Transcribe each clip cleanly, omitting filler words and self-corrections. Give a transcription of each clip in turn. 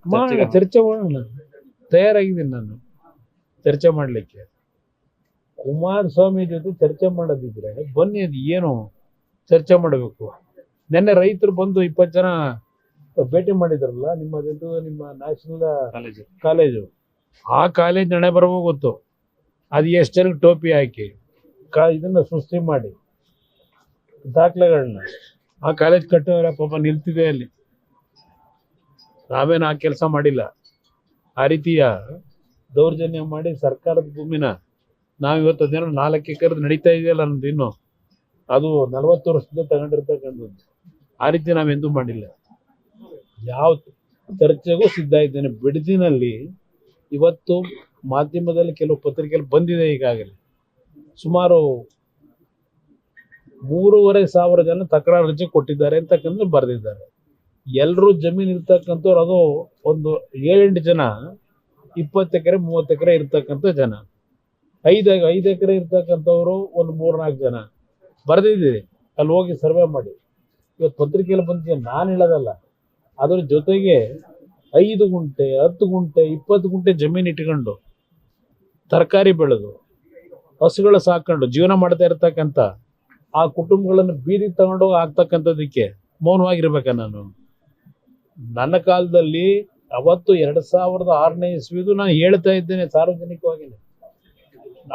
ಮಾಡೋಣ, ಚರ್ಚೆ ಮಾಡೋಣ. ತಯಾರಾಗಿದ್ದೀನಿ ನಾನು ಚರ್ಚೆ ಮಾಡಲಿಕ್ಕೆ. ಕುಮಾರಸ್ವಾಮಿ ಜೊತೆ ಚರ್ಚೆ ಮಾಡೋದಿದ್ರೆ ಬನ್ನಿ, ಅದು ಏನು ಚರ್ಚೆ ಮಾಡಬೇಕು. ನಿನ್ನೆ ರೈತರು ಬಂದು 20 ಜನ ಭೇಟಿ ಮಾಡಿದ್ರಲ್ಲ, ನಿಮ್ಮ ನ್ಯಾಷನಲ್ ಕಾಲೇಜು. ಆ ಕಾಲೇಜ್ ನಡೆ ಬರಬೋ ಗೊತ್ತು. ಅದು ಎಷ್ಟು ಜನಕ್ಕೆ ಟೋಪಿ ಹಾಕಿ ಇದನ್ನ ಸೃಷ್ಟಿ ಮಾಡಿ ದಾಖಲೆಗಳನ್ನ ಆ ಕಾಲೇಜ್ ಕಟ್ಟೋರ ಪಾಪ ನಿಲ್ತಿದೆ ಅಲ್ಲಿ. ನಾವೇನು ಆ ಕೆಲಸ ಮಾಡಿಲ್ಲ. ಆ ರೀತಿಯ ದೌರ್ಜನ್ಯ ಮಾಡಿ ಸರ್ಕಾರದ ಭೂಮಿನ ನಾವಿವತ್ತು ಅದೇನೋ 4 ಎಕರೆ ನಡೀತಾ ಇದೆಯಲ್ಲ ನಮ್ದು, ಇನ್ನು ಅದು 40 ವರ್ಷದಿಂದ ತಗೊಂಡಿರ್ತಕ್ಕಂಥದ್ದು. ಆ ರೀತಿ ನಾವೆಂದೂ ಮಾಡಿಲ್ಲ. ಯಾವ ಚರ್ಚೆಗೂ ಸಿದ್ಧ ಇದ್ದೇನೆ. ಬಿಡದಿನಲ್ಲಿ ಇವತ್ತು ಮಾಧ್ಯಮದಲ್ಲಿ ಕೆಲವು ಪತ್ರಿಕೆಯಲ್ಲಿ ಬಂದಿದೆ. ಈಗಾಗಲೇ ಸುಮಾರು 3,500 ಜನ ತಕರಾರು ಅರ್ಜಿ ಕೊಟ್ಟಿದ್ದಾರೆ ಅಂತಕ್ಕಂಥ ಬರೆದಿದ್ದಾರೆ. ಎಲ್ಲರೂ ಜಮೀನು ಇರ್ತಕ್ಕಂಥವ್ರು ಅದು ಒಂದು 7-8 ಜನ 20 ಎಕರೆ 30 ಎಕರೆ ಇರ್ತಕ್ಕಂಥ ಜನ, 5 ಎಕರೆ ಇರ್ತಕ್ಕಂಥವ್ರು ಒಂದು 3-4 ಜನ ಬರೆದಿದ್ದೀರಿ. ಅಲ್ಲಿ ಹೋಗಿ ಸರ್ವೆ ಮಾಡಿ. ಇವತ್ತು ಪತ್ರಿಕೆಯಲ್ಲಿ ಬಂದಿದೆ, ನಾನು ಹೇಳೋದಲ್ಲ. ಅದ್ರ ಜೊತೆಗೆ 5 ಗುಂಟೆ 10 ಗುಂಟೆ 20 ಗುಂಟೆ ಜಮೀನು ಇಟ್ಕೊಂಡು ತರಕಾರಿ ಬೆಳೆದು ಹಸುಗಳು ಸಾಕೊಂಡು ಜೀವನ ಮಾಡ್ತಾ ಇರ್ತಕ್ಕಂಥ ಆ ಕುಟುಂಬಗಳನ್ನು ಬೀದಿಗೆ ತಗೊಂಡೋಗಿ ಆಗ್ತಕ್ಕಂಥದ್ದಕ್ಕೆ ಮೌನವಾಗಿರ್ಬೇಕ ನಾನು? ನನ್ನ ಕಾಲದಲ್ಲಿ ಅವತ್ತು 2006ನೇ ಇಸ್ವಿದು ನಾನು ಹೇಳ್ತಾ ಇದ್ದೇನೆ ಸಾರ್ವಜನಿಕವಾಗಿ.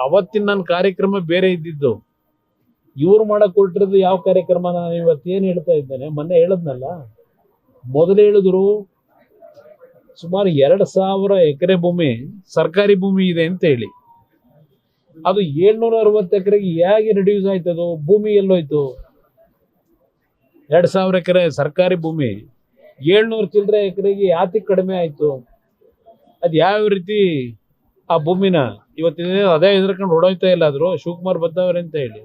ಅವತ್ತಿನ ನನ್ನ ಕಾರ್ಯಕ್ರಮ ಬೇರೆ ಇದ್ದಿದ್ದು. ಇವ್ರು ಮಾಡಕ್ ಕೊಟ್ಟಿರೋದು ಯಾವ ಕಾರ್ಯಕ್ರಮ ನಾನು ಇವತ್ತೇನು ಹೇಳ್ತಾ ಇದ್ದೇನೆ. ಮೊನ್ನೆ ಹೇಳದ್ನಲ್ಲ, ಮೊದಲು ಹೇಳಿದ್ರು ಸುಮಾರು 2,000 ಎಕರೆ ಭೂಮಿ ಸರ್ಕಾರಿ ಭೂಮಿ ಇದೆ ಅಂತ ಹೇಳಿ. ಅದು 760 ಎಕರೆಗೆ ಹೇಗೆ ರಿಡ್ಯೂಸ್ ಆಯ್ತದು? ಭೂಮಿ ಎಲ್ಲೋಯ್ತು? 2,000 ಎಕರೆ ಸರ್ಕಾರಿ ಭೂಮಿ 700 ಚಿಲ್ಲರೆ ಎಕರೆಗೆ ಯಾತಿಗೆ ಕಡಿಮೆ ಆಯ್ತು? ಅದು ಯಾವ ರೀತಿ ಆ ಭೂಮಿನ ಇವತ್ತಿನ ಅದೇ ಎದುರ್ಕೊಂಡು ಹೊಡೋಯ್ತಾ ಇಲ್ಲ ಆದ್ರು ಶಿವಕುಮಾರ್ ಬದ್ದವ್ರೆ ಅಂತ ಹೇಳಿ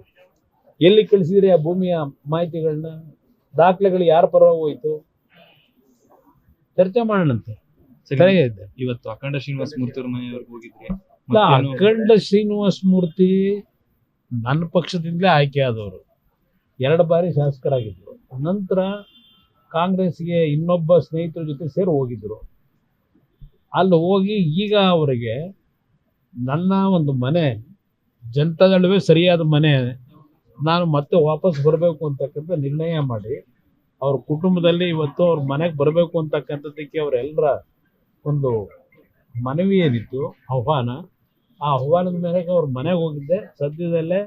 ಎಲ್ಲಿ ಕಳಿಸಿದ್ರಿ ಆ ಭೂಮಿಯ ಮಾಹಿತಿಗಳನ್ನ? ದಾಖಲೆಗಳು ಯಾರ ಪರವಾಗಿ ಹೋಯ್ತು? ಚರ್ಚೆ ಮಾಡೋಣಂತೆ. ಸರಿಯಾಗಿದೆ. ಇವತ್ತು ಅಖಂಡ ಶ್ರೀನಿವಾಸ ಮೂರ್ತಿ ಅವ್ರ ಮನೆಯವ್ರಿಗೆ ಹೋಗಿದ್ರಿ. ಅಖಂಡ ಶ್ರೀನಿವಾಸ ಮೂರ್ತಿ ನನ್ನ ಪಕ್ಷದಿಂದಲೇ ಆಯ್ಕೆ ಆದವರು. 2 ಬಾರಿ ಶಾಸಕರಾಗಿದ್ರು. ನಂತರ ಕಾಂಗ್ರೆಸ್ಗೆ ಇನ್ನೊಬ್ಬ ಸ್ನೇಹಿತರ ಜೊತೆ ಸೇರಿ ಹೋಗಿದ್ರು. ಅಲ್ಲಿ ಹೋಗಿ ಈಗ ಅವರಿಗೆ ನನ್ನ ಒಂದು ಮನೆ ಜನತಾದಳವೇ ಸರಿಯಾದ ಮನೆ, ನಾನು ಮತ್ತೆ ವಾಪಸ್ ಬರಬೇಕು ಅಂತಕ್ಕಂಥ ನಿರ್ಣಯ ಮಾಡಿ ಅವ್ರ ಕುಟುಂಬದಲ್ಲಿ ಇವತ್ತು ಅವ್ರ ಮನೆಗೆ ಬರಬೇಕು ಅಂತಕ್ಕಂಥದ್ದಕ್ಕೆ ಅವರೆಲ್ಲರ ಒಂದು ಮನವಿ ಏನಿತ್ತು, ಆಹ್ವಾನ, ಆ ಆಹ್ವಾನದ ಮೇರೆಗೆ ಅವ್ರ ಮನೆಗೆ ಹೋಗಿದ್ದೆ. ಸದ್ಯದಲ್ಲೇ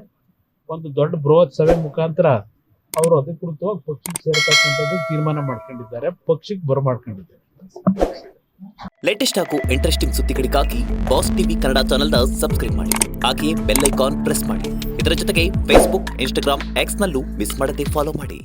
ಒಂದು ದೊಡ್ಡ ಬೃಹತ್ ಸಭೆ ಮುಖಾಂತರ ಅವರು ಅಧಿಕೃತವಾಗಿ ಪಕ್ಷಕ್ಕೆ ಸೇರ್ತಕ್ಕಂಥದ್ದು ತೀರ್ಮಾನ ಮಾಡ್ಕೊಂಡಿದ್ದಾರೆ. ಪಕ್ಷಕ್ಕೆ ಬರಮಾಡ್ಕೊಂಡಿದ್ದಾರೆ. ಲೇಟೆಸ್ಟ್ ಹಾಗೂ ಇಂಟ್ರೆಸ್ಟಿಂಗ್ ಸುದ್ದಿಗಳಿಗಾಗಿ ಬಾಸ್ ಟಿವಿ ಕನ್ನಡ ಚಾನೆಲ್ನ ಸಬ್ಸ್ಕ್ರೈಬ್ ಮಾಡಿ. ಹಾಗೆಯೇ ಬೆಲ್ ಐಕಾನ್ ಪ್ರೆಸ್ ಮಾಡಿ. ಇದರ ಜೊತೆಗೆ ಫೇಸ್ಬುಕ್, ಇನ್ಸ್ಟಾಗ್ರಾಮ್, ಎಕ್ಸ್ನಲ್ಲೂ ಮಿಸ್ ಮಾಡದೆ ಫಾಲೋ ಮಾಡಿ.